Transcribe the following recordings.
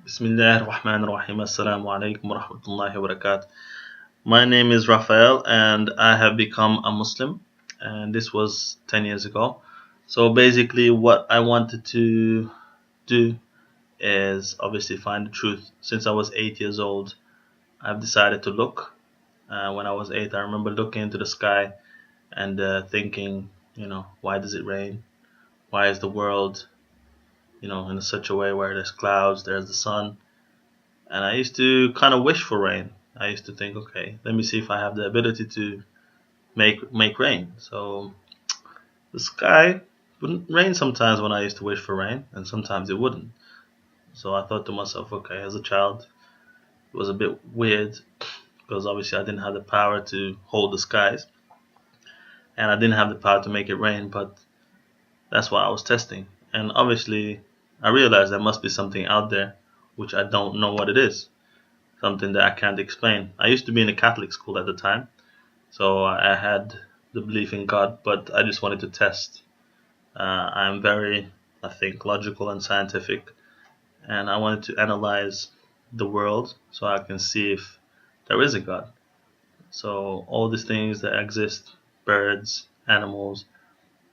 Bismillah ar-Rahman ar-Rahim. Assalamu alaikum wa rahmatullahi wa barakatuh. My name is Raphael and I have become a Muslim, and this was 10 years ago. So basically what I wanted to do is obviously find the truth. Since I was 8 years old, I've decided to look. When I was 8, I remember looking into the sky and thinking, why does it rain? Why is the world, in such a way where there's clouds, there's the sun? And I used to kind of wish for rain. I used to think, okay, let me see if I have the ability to make rain. So the sky wouldn't rain sometimes when I used to wish for rain, and sometimes it wouldn't. So I thought to myself, okay, as a child, it was a bit weird because obviously I didn't have the power to hold the skies, and I didn't have the power to make it rain. But that's what I was testing, and obviously I realized there must be something out there which I don't know what it is, something that I can't explain. I used to be in a Catholic school at the time, so I had the belief in God, but I just wanted to test. I'm very, I think, logical and scientific, and I wanted to analyze the world so I can see if there is a God. So all these things that exist, birds, animals,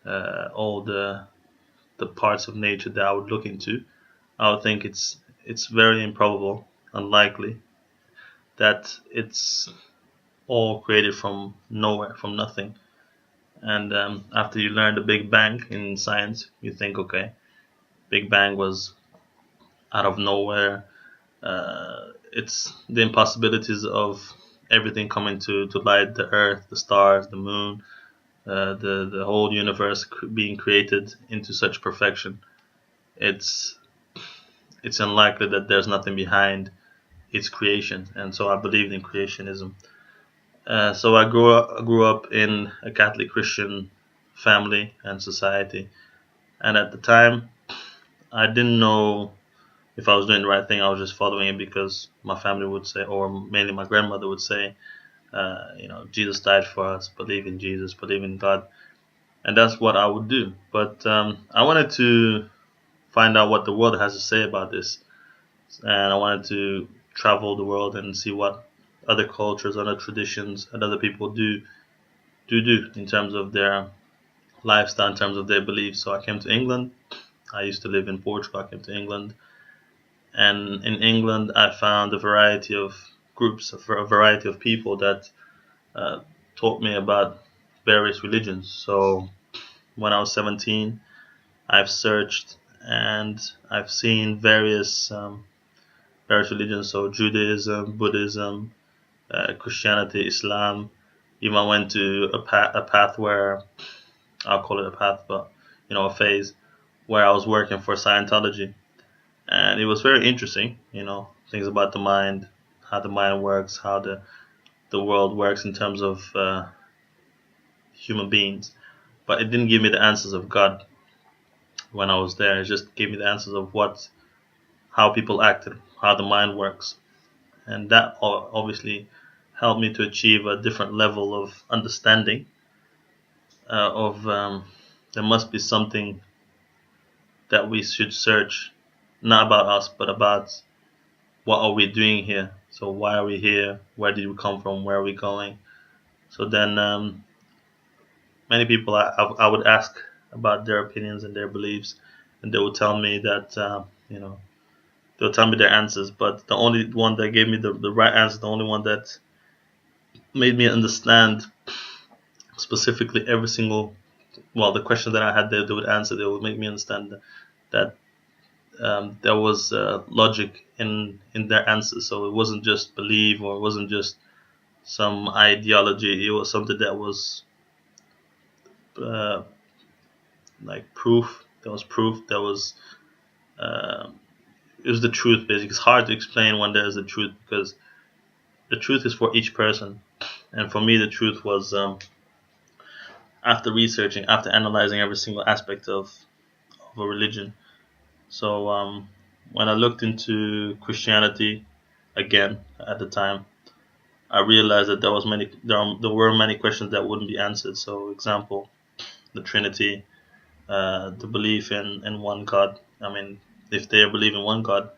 all the parts of nature that I would look into, I would think it's very improbable, unlikely that it's all created from nowhere, from nothing. And after you learn the Big Bang in science, you think, okay, Big Bang was out of nowhere. It's the impossibilities of everything coming to light, the Earth, the stars, the moon, the whole universe being created into such perfection. It's it's unlikely that there's nothing behind its creation, and so I believed in creationism. So I grew up in a Catholic Christian family and society, and at the time I didn't know if I was doing the right thing. I was just following it because my family would say, or mainly my grandmother would say, Jesus died for us. Believe in Jesus. Believe in God, and that's what I would do. But I wanted to find out what the world has to say about this, and I wanted to travel the world and see what other cultures, other traditions, and other people do in terms of their lifestyle, in terms of their beliefs. So I came to England. I used to live in Portugal. I came to England, and in England I found a variety of groups, a variety of people that uh, taught me about various religions. So when I was 17, I've searched and I've seen various religions. So Judaism, Buddhism, Christianity, Islam. Even I went to a path where I'll call it a path, but a phase where I was working for Scientology, and it was very interesting. Things about the mind, how the mind works, how the world works in terms of human beings. But it didn't give me the answers of God when I was there. It just gave me the answers of how people acted, how the mind works, and that obviously helped me to achieve a different level of understanding of there must be something that we should search, not about us, but about what are we doing here. So why are we here? Where did we come from? Where are we going? So then many people I would ask about their opinions and their beliefs, and they would tell me that they'll tell me their answers, but the only one that gave me the right answer, the only one that made me understand specifically every single, well, the question that I had, they would answer. They would make me understand that there was logic in their answers. So it wasn't just belief, or it wasn't just some ideology. It was something that was uh, like proof. There was proof. There was uh, it was the truth. Basically, it's hard to explain when there is the truth, because the truth is for each person. And for me, the truth was, after researching, after analyzing every single aspect of a religion. So when I looked into Christianity again at the time, I realized that there were many questions that wouldn't be answered. So, example, the Trinity, the belief in one God. I mean, if they believe in one God,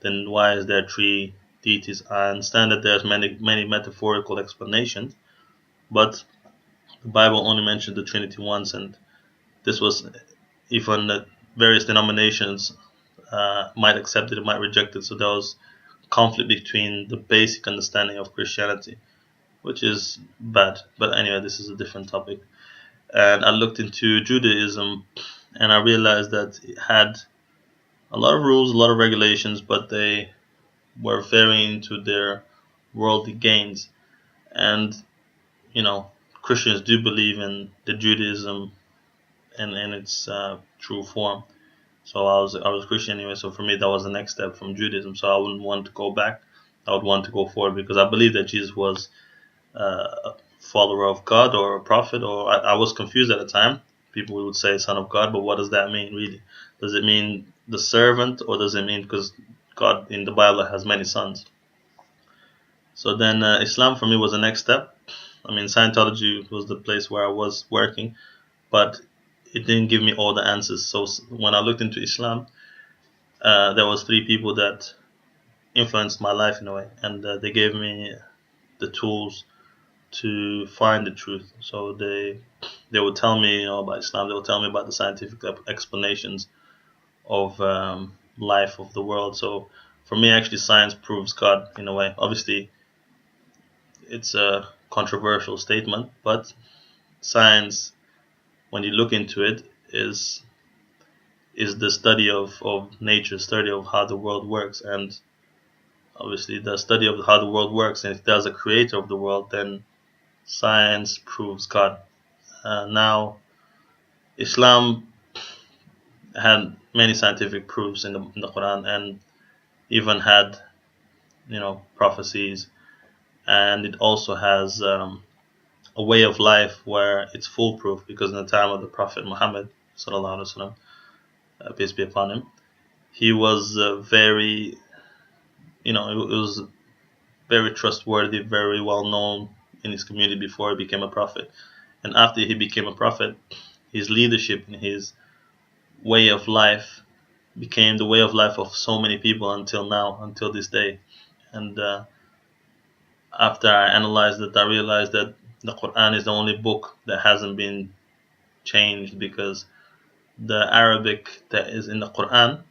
then why is there three deities? I understand that there's many metaphorical explanations, but the Bible only mentioned the Trinity once, and this was even that various denominations might accept it, might reject it. So there was conflict between the basic understanding of Christianity, which is bad. But anyway, this is a different topic. And I looked into Judaism, and I realized that it had a lot of rules, a lot of regulations, but they were very into their worldly gains. And Christians do believe in the Judaism in its true form. So I was Christian anyway. So for me, that was the next step from Judaism. So I wouldn't want to go back. I would want to go forward because I believe that Jesus was a follower of God or a prophet. Or I was confused at the time. People would say son of God, but what does that mean really? Does it mean the servant, or does it mean because God in the Bible has many sons? So then Islam for me was the next step. I mean, Scientology was the place where I was working, but it didn't give me all the answers. So when I looked into Islam, there was three people that influenced my life in a way, and they gave me the tools to find the truth. So they would tell me about Islam. They would tell me about the scientific explanations of life, of the world. So for me, actually, science proves God in a way. Obviously, it's a controversial statement, but science, when you look into it, is the study of nature, study of how the world works, and obviously the study of how the world works. And if there's a creator of the world, then science proves God. Now, Islam had many scientific proofs in the Quran, and even had prophecies, and it also has a way of life where it's foolproof, because in the time of the Prophet Muhammad sallallahu alaihi wasallam, peace be upon him, he was very, it was very trustworthy, very well known in his community before he became a prophet. And after he became a prophet, his leadership and his way of life became the way of life of so many people until now, until this day. And after I analyzed it, I realized that the Quran is the only book that hasn't been changed, because the Arabic that is in the Quran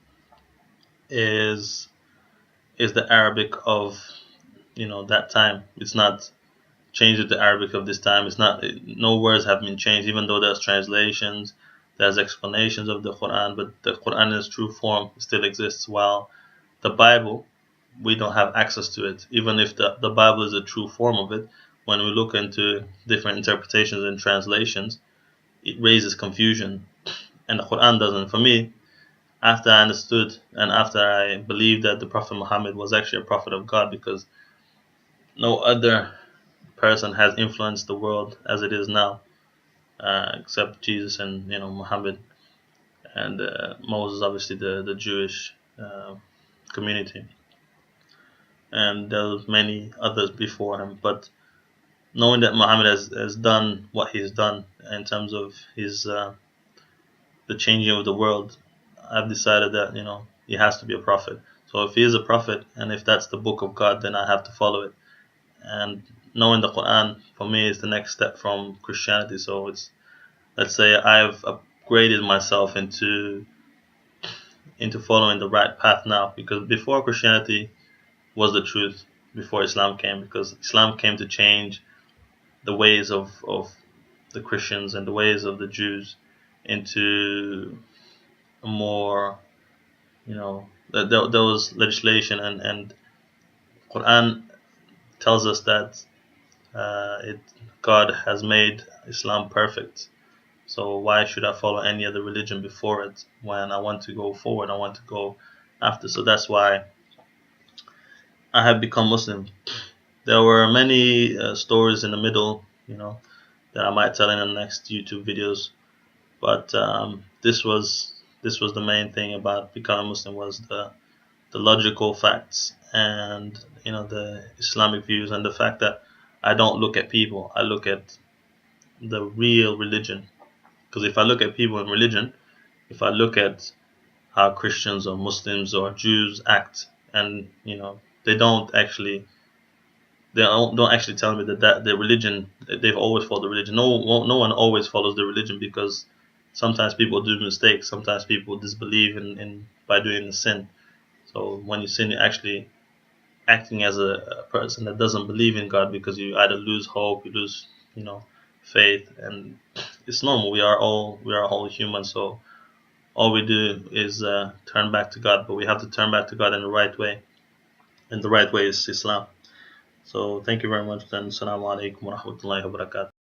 is the Arabic of that time. It's not changed with the Arabic of this time. It's not, no words have been changed, even though there's translations, there's explanations of the Quran, but the Quran in its true form still exists. While the Bible, we don't have access to it. Even if the Bible is a true form of it, when we look into different interpretations and translations, it raises confusion, and the Quran doesn't. For me, after I understood and after I believed that the Prophet Muhammad was actually a prophet of God, because no other person has influenced the world as it is now, except Jesus and Muhammad and Moses, obviously the Jewish community, and there was many others before him. But knowing that Muhammad has done what he's done in terms of his the changing of the world, I've decided that he has to be a prophet. So if he is a prophet, and if that's the book of God, then I have to follow it. And knowing the Quran for me is the next step from Christianity. So it's, let's say I've upgraded myself into following the right path now, because before Christianity was the truth, before Islam came, because Islam came to change the ways of the Christians and the ways of the Jews into a more, there was legislation, and Quran tells us that God has made Islam perfect. So why should I follow any other religion before it when I want to go forward? I want to go after. So that's why I have become Muslim. There were many stories in the middle, that I might tell in the next YouTube videos. But this was the main thing about becoming Muslim, was the logical facts, and the Islamic views, and the fact that I don't look at people, I look at the real religion. Because if I look at people and religion, if I look at how Christians or Muslims or Jews act and they don't actually tell me that the religion, they've always followed the religion. No one always follows the religion, because sometimes people do mistakes. Sometimes people disbelieve in by doing the sin. So when you sin, you're actually acting as a person that doesn't believe in God, because you either lose hope, you lose faith, and it's normal. We are all human, so all we do is turn back to God, but we have to turn back to God in the right way, and the right way is Islam. So thank you very much, then. Assalamu alaikum wa rahmatullahi wa barakatuh.